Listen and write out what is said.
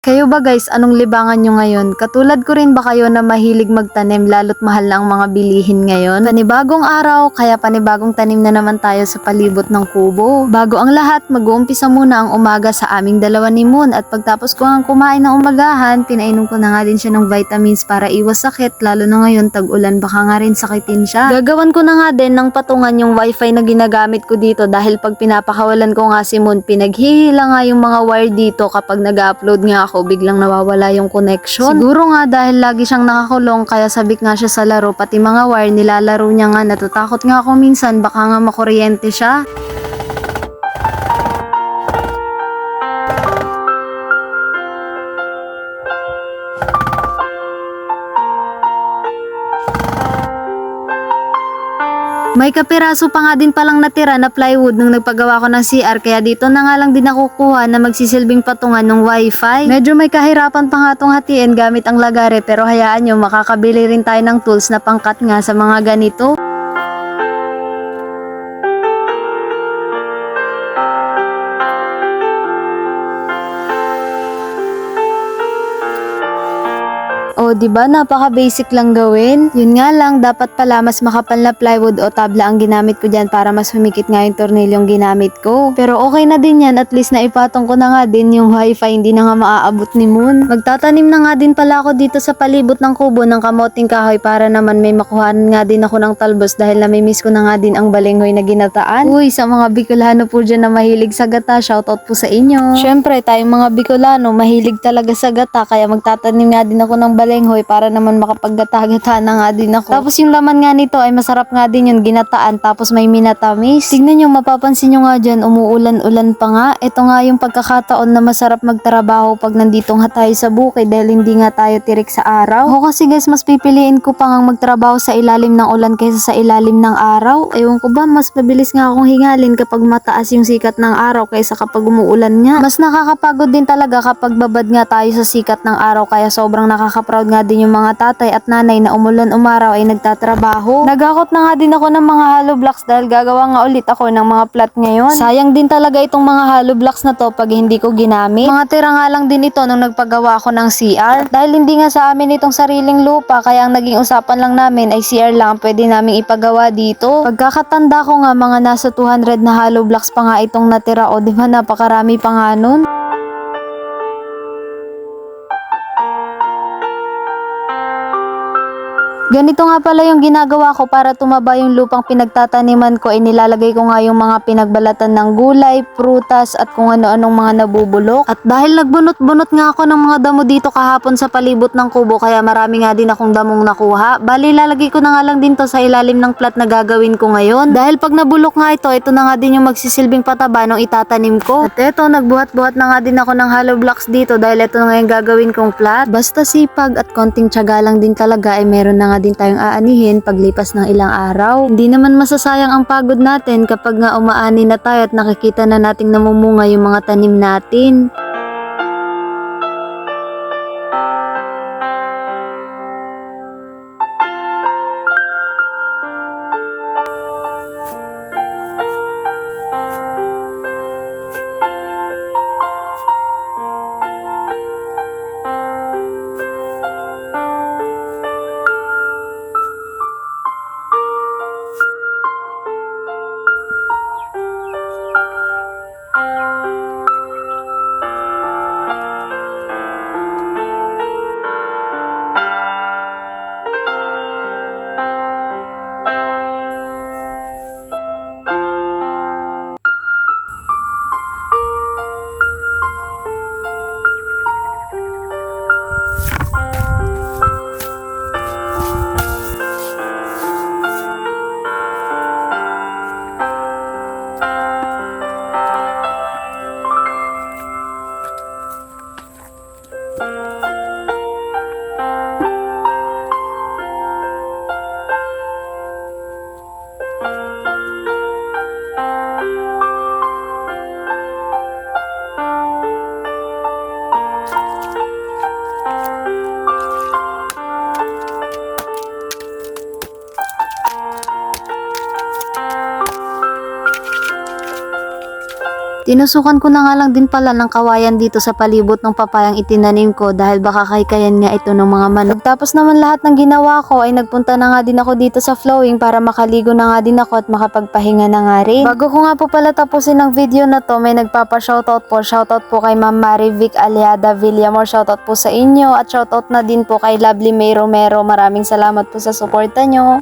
Kayo ba guys, anong libangan nyo ngayon? Katulad ko rin ba kayo na mahilig magtanim lalo't mahal na ang mga bilihin ngayon? Panibagong araw, kaya panibagong tanim na naman tayo sa palibot ng kubo. Bago ang lahat, mag-uumpisa muna ang umaga sa aming dalawa ni Moon at pagtapos ko ang kumain ng umagahan, pinainom ko na nga din siya ng vitamins para iwas sakit lalo na ngayon tag-ulan baka nga rin sakitin siya. Gagawan ko na nga din ng patungan yung wifi na ginagamit ko dito dahil pag pinapakawalan ko nga si Moon, pinaghihila nga yung mga wire dito kapag nag-upload nga ako. Biglang nawawala yung connection. Siguro nga dahil lagi siyang nakakulong kaya sabik nga siya sa laro, pati mga wire nilalaro niya nga, natatakot nga ako minsan baka nga makuryente siya. May kapiraso pa nga din palang natira na plywood nung nagpagawa ko ng CR kaya dito na nga lang din nakukuha na magsisilbing patungan ng wifi. Medyo may kahirapan pa nga itong hatiin gamit ang lagare pero hayaan nyo, makakabili rin tayo ng tools na pangkat nga sa mga ganito. O, diba? Napaka-basic lang gawin. Yun nga lang, dapat pala mas makapal na plywood o tabla ang ginamit ko dyan para mas humikit nga yung tornilyong ginamit ko. Pero okay na din yan, at least naipatong ko na nga din yung wifi, hindi na nga maaabot ni Moon. Magtatanim na nga din pala ako dito sa palibot ng kubo ng kamoting kahoy para naman may makuhaan nga din ako ng talbos dahil namimiss ko na nga din ang balinghoy na ginataan. Uy, sa mga Bicolano po dyan na mahilig sa gata, shoutout po sa inyo. Syempre, tayong mga Bicolano, mahilig talaga sa gata, kaya magtatanim nga din ako ng balinghoy para naman makapaggata-gata na nga din ako. Tapos yung laman nga nito ay masarap nga din yung ginataan tapos may minatamis. Tignan nyo, mapapansin nyo nga dyan, umuulan-ulan pa nga. Ito nga yung pagkakataon na masarap magtrabaho pag nandito nga tayo sa bukid dahil hindi nga tayo tirik sa araw. Ako kasi guys, mas pipiliin ko pa nga magtrabaho sa ilalim ng ulan kaysa sa ilalim ng araw. Ewan ko ba, mas mabilis nga akong hingalin kapag mataas yung sikat ng araw kaysa kapag umuulan nga. Mas nakakapagod din talaga kapag babad nga tayo sa sikat ng araw kaya sobrang nakaka-proud nga din yung mga tatay at nanay na umulan umaraw ay nagtatrabaho. Nagakot na nga din ako ng mga hollow blocks dahil gagawa nga ulit ako ng mga plat ngayon. Sayang din talaga itong mga hollow blocks na to pag hindi ko ginamit. Mga tira nga lang din ito nung nagpagawa ako ng CR. Dahil hindi nga sa amin itong sariling lupa kaya ang naging usapan lang namin ay CR lang ang pwede naming ipagawa dito. Pagkakatanda ko nga mga nasa 200 na hollow blocks pa nga itong natira o diba napakarami pa nga nun. Ganito nga pala yung ginagawa ko para tumaba yung lupang pinagtataniman ko, nilalagay ko nga yung mga pinagbalatan ng gulay, prutas at kung ano-anong mga nabubulok. At dahil nagbunot-bunot nga ako ng mga damo dito kahapon sa palibot ng kubo kaya marami nga din akong damong nakuha. Bali lalagay ko na nga lang din to sa ilalim ng plat na gagawin ko ngayon. Dahil pag nabulok nga ito na nga din yung magsisilbing pataba nung itatanim ko. At eto, nagbuhat-buhat na nga din ako ng hollow blocks dito dahil ito na nga yung gagawin kong plat. Basta sipag at konting tiyaga lang din talaga ay meron na nga din tayong aanihin paglipas ng ilang araw. Hindi naman masasayang ang pagod natin kapag nga umaani na tayo at nakikita na nating namumunga yung mga tanim natin. Tinusukan ko na nga lang din pala ng kawayan dito sa palibot ng papayang itinanim ko dahil baka kaykayan nga ito ng mga manok. Tapos naman lahat ng ginawa ko ay nagpunta na nga din ako dito sa flowing para makaligo na nga din ako at makapagpahinga na nga rin. Bago ko nga po pala tapusin ang video na to, may nagpapa-shoutout po. Shoutout po kay Ma'am Marivic Aliada Villamor. Shoutout po sa inyo at shoutout na din po kay Lovely May Romero. Maraming salamat po sa suporta nyo.